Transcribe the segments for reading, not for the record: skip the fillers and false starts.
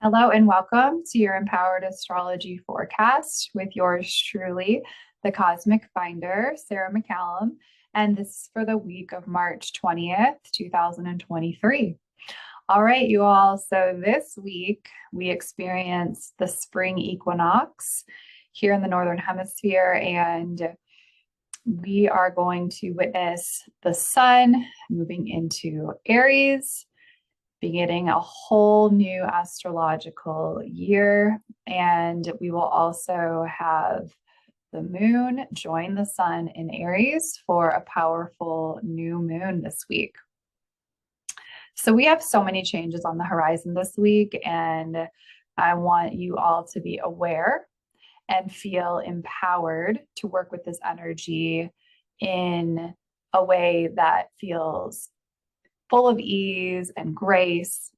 Hello and welcome to your Empowered Astrology Forecast with yours truly, the Cosmic Finder, Sarah McCallum. And this is for the week of March 20th, 2023. All right, you all. So this week we experienced the spring equinox here in the Northern Hemisphere, and we are going to witness the sun moving into Aries, beginning a whole new astrological year. And we will also have the moon join the sun in Aries for a powerful new moon this week. So we have so many changes on the horizon this week, and I want you all to be aware and feel empowered to work with this energy in a way that feels full of ease and grace,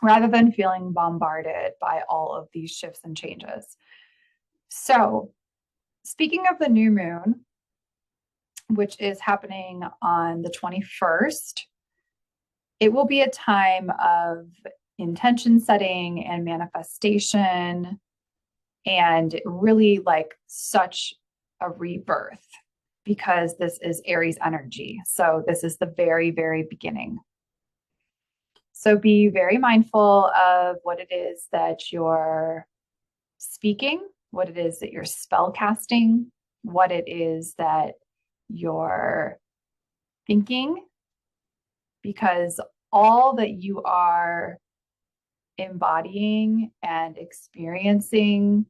rather than feeling bombarded by all of these shifts and changes. So, speaking of the new moon, which is happening on the 21st, it will be a time of intention setting and manifestation, and really like such a rebirth, because this is Aries energy. So this is the very, very beginning. So be very mindful of what it is that you're speaking, what it is that you're spell casting, what it is that you're thinking, because all that you are embodying and experiencing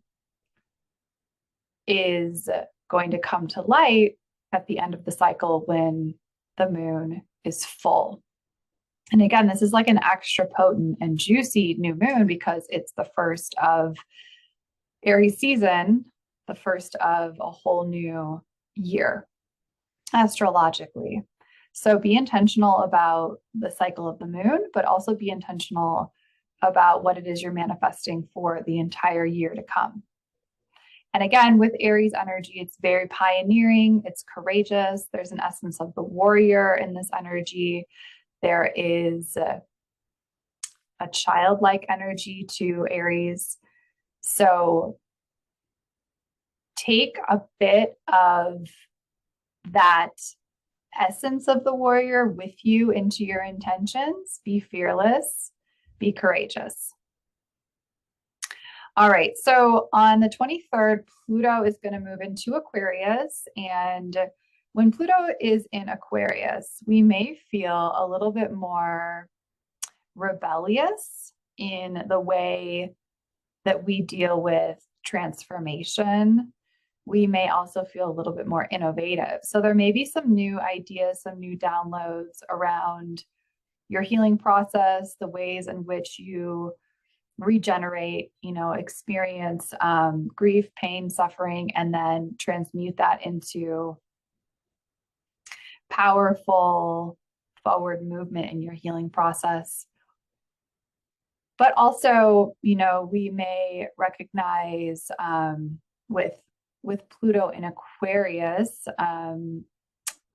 is going to come to light at the end of the cycle when the moon is full. And again, this is like an extra potent and juicy new moon because it's the first of Aries season, the first of a whole new year astrologically. So be intentional about the cycle of the moon, but also be intentional about what it is you're manifesting for the entire year to come. And again, with Aries energy, it's very pioneering, it's courageous. There's an essence of the warrior in this energy. There is a childlike energy to Aries. So take a bit of that essence of the warrior with you into your intentions. Be fearless, be courageous. All right, so on the 23rd, Pluto is going to move into Aquarius. And when Pluto is in Aquarius, we may feel a little bit more rebellious in the way that we deal with transformation. We may also feel a little bit more innovative. So there may be some new ideas, some new downloads around your healing process, the ways in which you regenerate, experience grief, pain, suffering, and then transmute that into powerful forward movement in your healing process. But also, we may recognize with Pluto in Aquarius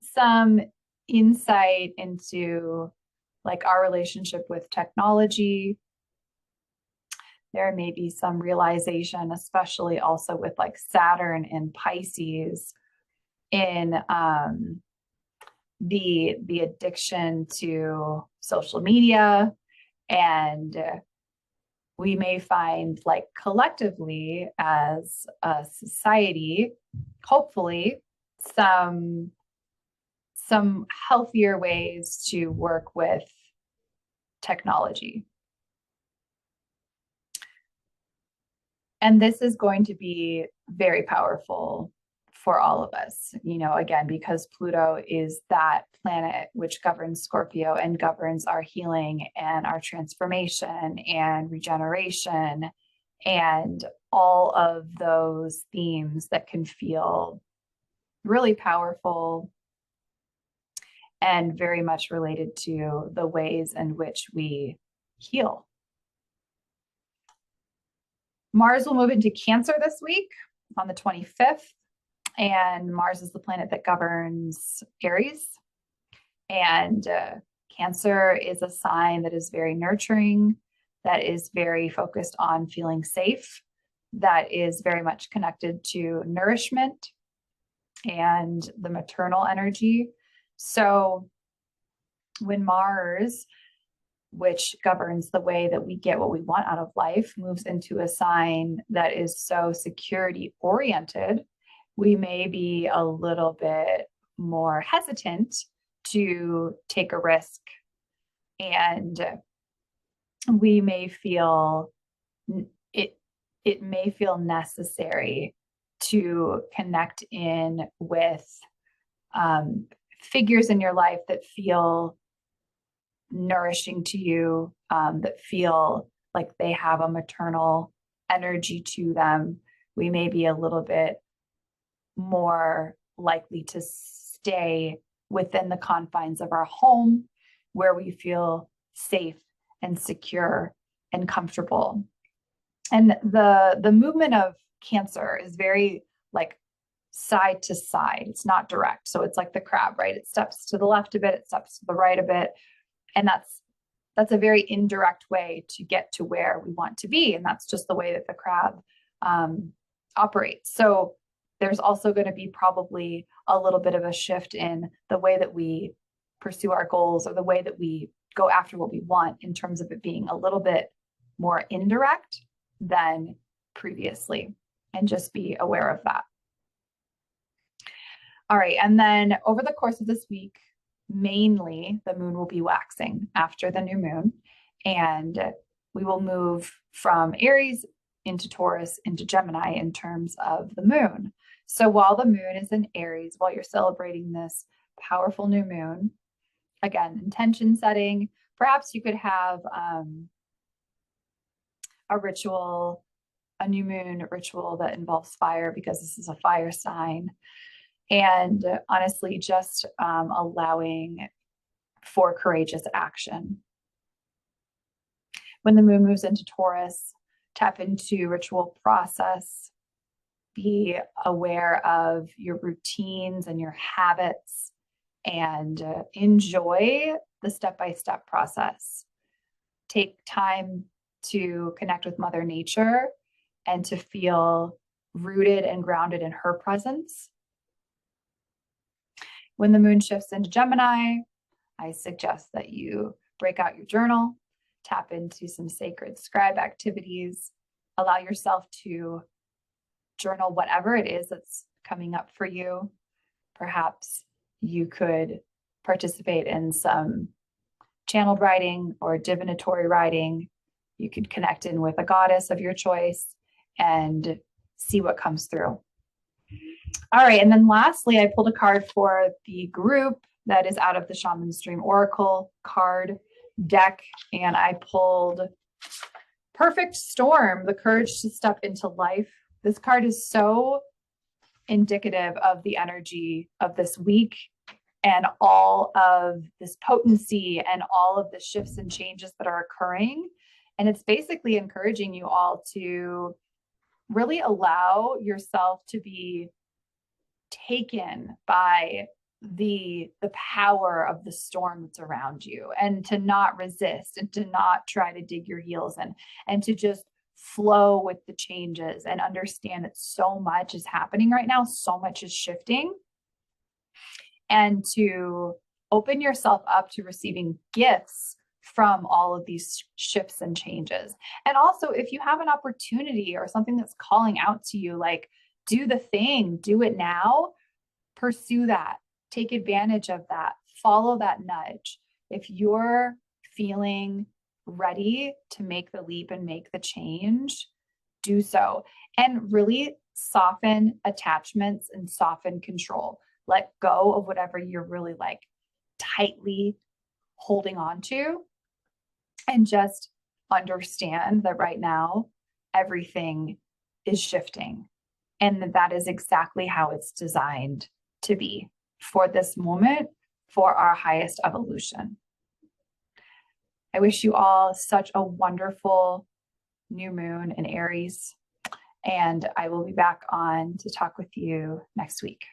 some insight into like our relationship with technology. There may be some realization, especially also with like Saturn and Pisces, in the addiction to social media. And we may find, like, collectively as a society, hopefully some healthier ways to work with technology. And this is going to be very powerful for all of us, again, because Pluto is that planet which governs Scorpio and governs our healing and our transformation and regeneration and all of those themes that can feel really powerful and very much related to the ways in which we heal. Mars will move into Cancer this week on the 25th, and Mars is the planet that governs Aries. And Cancer is a sign that is very nurturing, that is very focused on feeling safe, that is very much connected to nourishment and the maternal energy. So when Mars, which governs the way that we get what we want out of life, moves into a sign that is so security oriented, we may be a little bit more hesitant to take a risk, and we may feel it may feel necessary to connect in with figures in your life that feel nourishing to you, that feel like they have a maternal energy to them. We may be a little bit more likely to stay within the confines of our home where we feel safe and secure and comfortable. And the movement of Cancer is very like side to side. It's not direct. So it's like the crab, right? It steps to the left a bit, it steps to the right a bit. And that's a very indirect way to get to where we want to be. And that's just the way that the crab operates. So there's also going to be probably a little bit of a shift in the way that we pursue our goals, or the way that we go after what we want, in terms of it being a little bit more indirect than previously. And just be aware of that. All right. And then over the course of this week, mainly the moon will be waxing after the new moon, and we will move from Aries into Taurus into Gemini in terms of the moon. So while the moon is in Aries, while you're celebrating this powerful new moon, again, intention setting, perhaps you could have a ritual, a new moon ritual that involves fire, because this is a fire sign. And honestly, just allowing for courageous action. When the moon moves into Taurus, tap into ritual process. Be aware of your routines and your habits, and enjoy the step-by-step process. Take time to connect with Mother Nature and to feel rooted and grounded in her presence. When the moon shifts into Gemini, I suggest that you break out your journal, tap into some sacred scribe activities, allow yourself to journal whatever it is that's coming up for you. Perhaps you could participate in some channeled writing or divinatory writing. You could connect in with a goddess of your choice and see what comes through. All right, and then lastly, I pulled a card for the group that is out of the Shaman's Dream Oracle card deck, and I pulled Perfect Storm, the courage to step into life. This card is so indicative of the energy of this week and all of this potency and all of the shifts and changes that are occurring. And it's basically encouraging you all to really allow yourself to be taken by the power of the storm that's around you, and to not resist, and to not try to dig your heels in, and to just flow with the changes and understand that so much is happening right now, so much is shifting, and to open yourself up to receiving gifts from all of these shifts and changes. And also, if you have an opportunity or something that's calling out to you, like, do the thing, do it now, pursue that, take advantage of that, follow that nudge. If you're feeling ready to make the leap and make the change, do so. And really soften attachments and soften control. Let go of whatever you're really like tightly holding on to, and just understand that right now everything is shifting, and that is exactly how it's designed to be for this moment, for our highest evolution. I wish you all such a wonderful new moon in Aries, and I will be back on to talk with you next week.